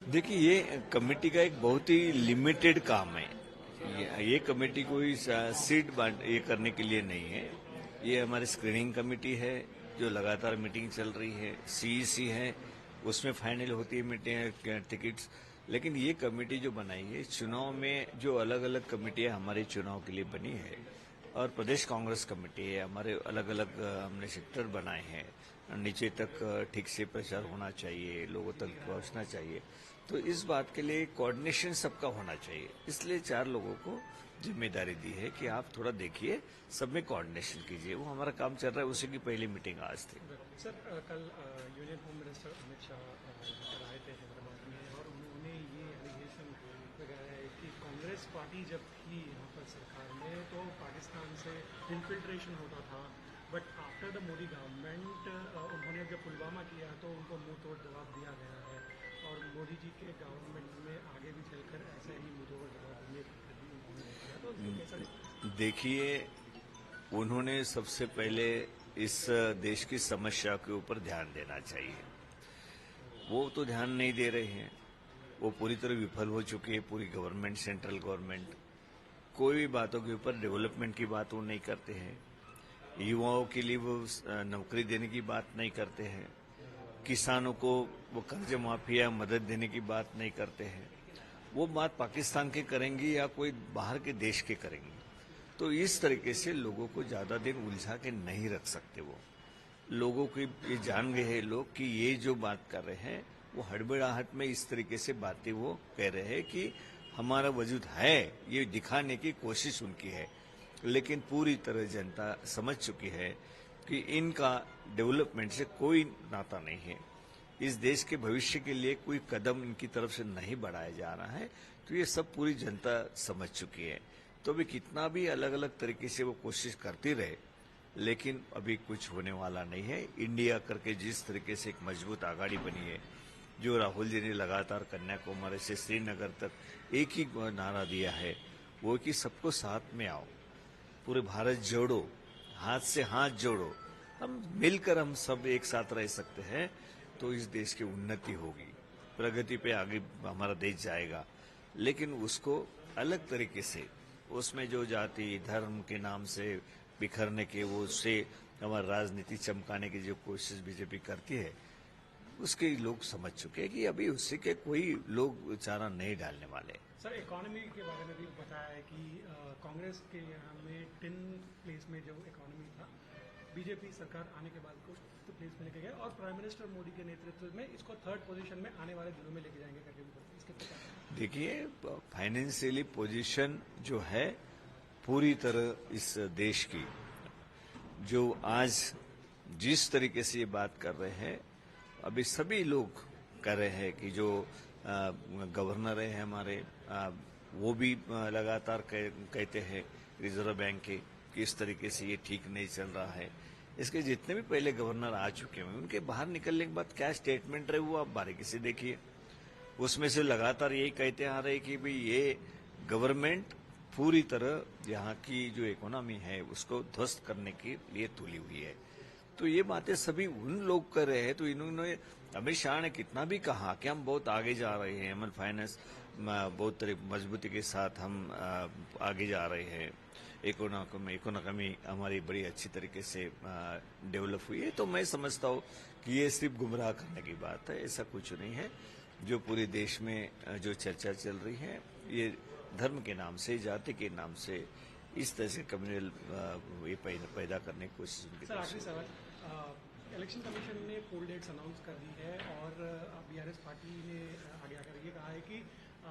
देखिए, ये कमेटी का एक बहुत ही लिमिटेड काम है। ये कमेटी कोई सीट बांट ये करने के लिए नहीं है। ये हमारी स्क्रीनिंग कमेटी है जो लगातार मीटिंग चल रही है। सीईसी है, उसमें फाइनल होती है मीटिंग टिकट्स। लेकिन ये कमेटी जो बनाई है, चुनाव में जो अलग अलग कमेटियां हमारे चुनाव के लिए बनी है और प्रदेश कांग्रेस कमेटी है, हमारे अलग अलग हमने सेक्टर बनाए हैं। नीचे तक ठीक से प्रचार होना चाहिए, लोगों तक पहुंचना चाहिए। तो इस बात के लिए कोऑर्डिनेशन सबका होना चाहिए। इसलिए 4 लोगों को जिम्मेदारी दी है कि आप थोड़ा देखिए, सब में कोऑर्डिनेशन कीजिए। वो हमारा काम चल रहा है, उसी की पहली मीटिंग आज थी। सर कल union home minister Amit Shah यहाँ पर आए थे हैदराबाद में और उन्होंने ये एलिगेशन लगाया है कि कांग्रेस पार्टी जब थी यहाँ पर सरकार में तो पाकिस्तान से इन्फिल्ट्रेशन होता था, but after the Modi government उन्होंने जब पुलवामा किया तो उनको मुंह तोड़ जवाब दिया गया है और मोदी जी के गवर्नमेंट में आगे भी चलकर ऐसा ही मुंह तोड़ जवाब देने का भी उन्होंने किया। तो इसको कैसा देखते हैं? देखिए, उन्होंने सबसे पहले इस देश की समस्या के ऊपर ध्यान देना चाहिए। वो तो ध्यान नहीं दे रहे हैं। वो पूरी तरह विफल हो चुकी है, पूरी गवर्नमेंट, सेंट्रल गवर्नमेंट। कोई भी बातों के ऊपर डेवलपमेंट की बात वो नहीं करते हैं। युवाओं के लिए वो नौकरी देने की बात नहीं करते हैं। किसानों को वो कर्ज माफी या मदद देने की बात नहीं करते हैं। वो बात पाकिस्तान के करेंगी या कोई बाहर के देश के करेंगी। तो इस तरीके से लोगों को ज्यादा दिन उलझा के नहीं रख सकते। वो लोगों को ये जान गए हैं लोग कि ये जो बात कर रहे हैं वो हड़बड़ाहट में इस तरीके से बातें वो कह रहे हैं कि हमारा वजूद है, ये दिखाने की कोशिश उनकी है। लेकिन पूरी तरह जनता समझ चुकी है कि इनका डेवलपमेंट से कोई नाता नहीं है। इस देश के भविष्य के लिए कोई कदम इनकी तरफ से नहीं बढ़ाया जा रहा है। तो ये सब पूरी जनता समझ चुकी है। तो अभी कितना भी अलग अलग तरीके से वो कोशिश करती रहे, लेकिन अभी कुछ होने वाला नहीं है। इंडिया करके जिस तरीके से एक मजबूत आघाड़ी बनी है, जो राहुल जी ने लगातार कन्याकुमारी से श्रीनगर तक एक ही नारा दिया है, वो कि सबको साथ में आओ, पूरे भारत जोड़ो, हाथ से हाथ जोड़ो, हम मिलकर हम सब एक साथ रह सकते हैं तो इस देश की उन्नति होगी, प्रगति पे आगे हमारा देश जाएगा। लेकिन उसको अलग तरीके से, उसमें जो जाति धर्म के नाम से बिखरने के, वो उससे हमारी राजनीति चमकाने की जो कोशिश बीजेपी करती है, उसके लोग समझ चुके हैं कि अभी उससे के कोई लोग चारा नहीं डालने वाले। सर इकोनॉमी के बारे में भी बताया है कि कांग्रेस के यहाँ में 10 प्लेस में जो इकोनॉमी था, बीजेपी सरकार आने के बाद को 5th प्लेस में लेके गए और प्राइम मिनिस्टर मोदी के नेतृत्व में इसको 3rd पोजीशन में आने वाले दिनों में लेके जाएंगे करके भी बोलते हैं। इसके पता देखिए, फाइनेंशियली पोजीशन जो है पूरी तरह इस देश की, जो आज जिस तरीके से ये बात कर रहे हैं, अभी सभी लोग कर रहे हैं कि जो गवर्नर है हमारे, वो भी लगातार कहते हैं रिजर्व बैंक के कि इस तरीके से ये ठीक नहीं चल रहा है। इसके जितने भी पहले गवर्नर आ चुके हैं, उनके बाहर निकलने के बाद क्या स्टेटमेंट रहे वो आप बारीकी से देखिए। उसमें से लगातार यही कहते आ रहे कि भाई ये गवर्नमेंट पूरी तरह यहाँ की जो इकोनॉमी है उसको ध्वस्त करने के लिए तुली हुई है। तो ये बातें सभी उन लोग कर रहे हैं। तो इन्होंने, अमित शाह ने कितना भी कहा कि हम बहुत आगे जा रहे हैं, हम फाइनेंस बहुत मजबूती के साथ हम आगे जा रहे हैं, इकोनॉमी हमारी बड़ी अच्छी तरीके से डेवलप हुई है। तो मैं समझता हूँ कि ये सिर्फ गुमराह करने की बात है, ऐसा कुछ नहीं है। जो पूरे देश में जो चर्चा चल रही है, ये धर्म के नाम से, जाति के नाम से इस तरह से कम्युनल ये पैदा करने की कोशिश उनकी सर तरफ आखिरी से। सवाल, इलेक्शन कमीशन ने पोल डेट्स अनाउंस कर दी है और बीआरएस पार्टी ने आगे आकर ये कहा है कि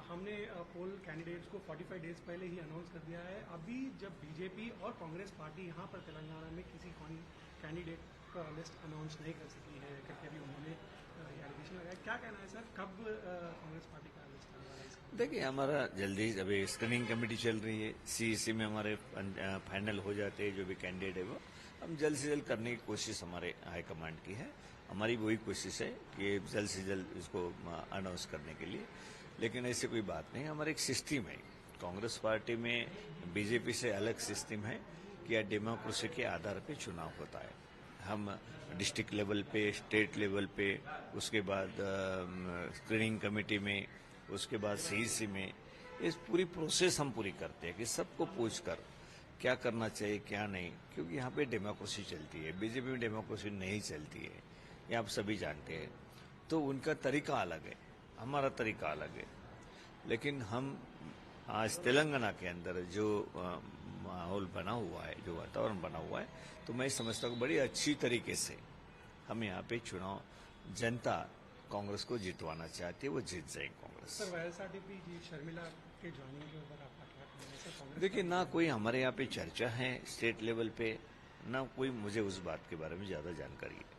हमने पोल कैंडिडेट्स को 45 डेज पहले ही अनाउंस कर दिया है। अभी जब बीजेपी और कांग्रेस पार्टी यहाँ पर तेलंगाना में किसी कैंडिडेट का लिस्ट अनाउंस नहीं कर सकी है करके भी उन्होंने एलिगेशन लगाया। क्या कहना है सर, कब कांग्रेस पार्टी का लिस्ट आ रहा है? देखिए, हमारा जल्दी अभी स्क्रीनिंग कमेटी चल रही है, सीईसी में हमारे फाइनल हो जाते हैं जो भी कैंडिडेट है वो हम जल्द से जल्द करने की कोशिश हमारे हाईकमांड की है। हमारी वही कोशिश है कि जल्द से जल्द इसको अनाउंस करने के लिए। लेकिन ऐसी कोई बात नहीं, हमारा एक सिस्टम है। कांग्रेस पार्टी में बीजेपी से अलग सिस्टम है कि डेमोक्रेसी के आधार पर चुनाव होता है। हम डिस्ट्रिक्ट लेवल पे, स्टेट लेवल पे, उसके बाद स्क्रीनिंग कमेटी में, उसके बाद सीईसी में, इस पूरी प्रोसेस हम पूरी करते हैं कि सबको पूछकर क्या करना चाहिए क्या नहीं, क्योंकि यहाँ पे डेमोक्रेसी चलती है, बीजेपी में डेमोक्रेसी नहीं चलती है, ये आप सभी जानते हैं। तो उनका तरीका अलग है, हमारा तरीका अलग है, लेकिन हम आज तेलंगाना के अंदर जो माहौल बना हुआ है, जो वातावरण बना हुआ है, तो मैं समझता हूँ बड़ी अच्छी तरीके से हम यहाँ पे चुनाव, जनता कांग्रेस को जितवाना चाहती है, वो जीत जाएगी कांग्रेस। सर वाईएसआरसीपी जी शर्मिला के ज्वाइनिंग के ऊपर आपका क्या कहना है सर? कांग्रेस देखिए, ना कोई हमारे यहाँ पे चर्चा है स्टेट लेवल पे, ना कोई मुझे उस बात के बारे में ज्यादा जानकारी है।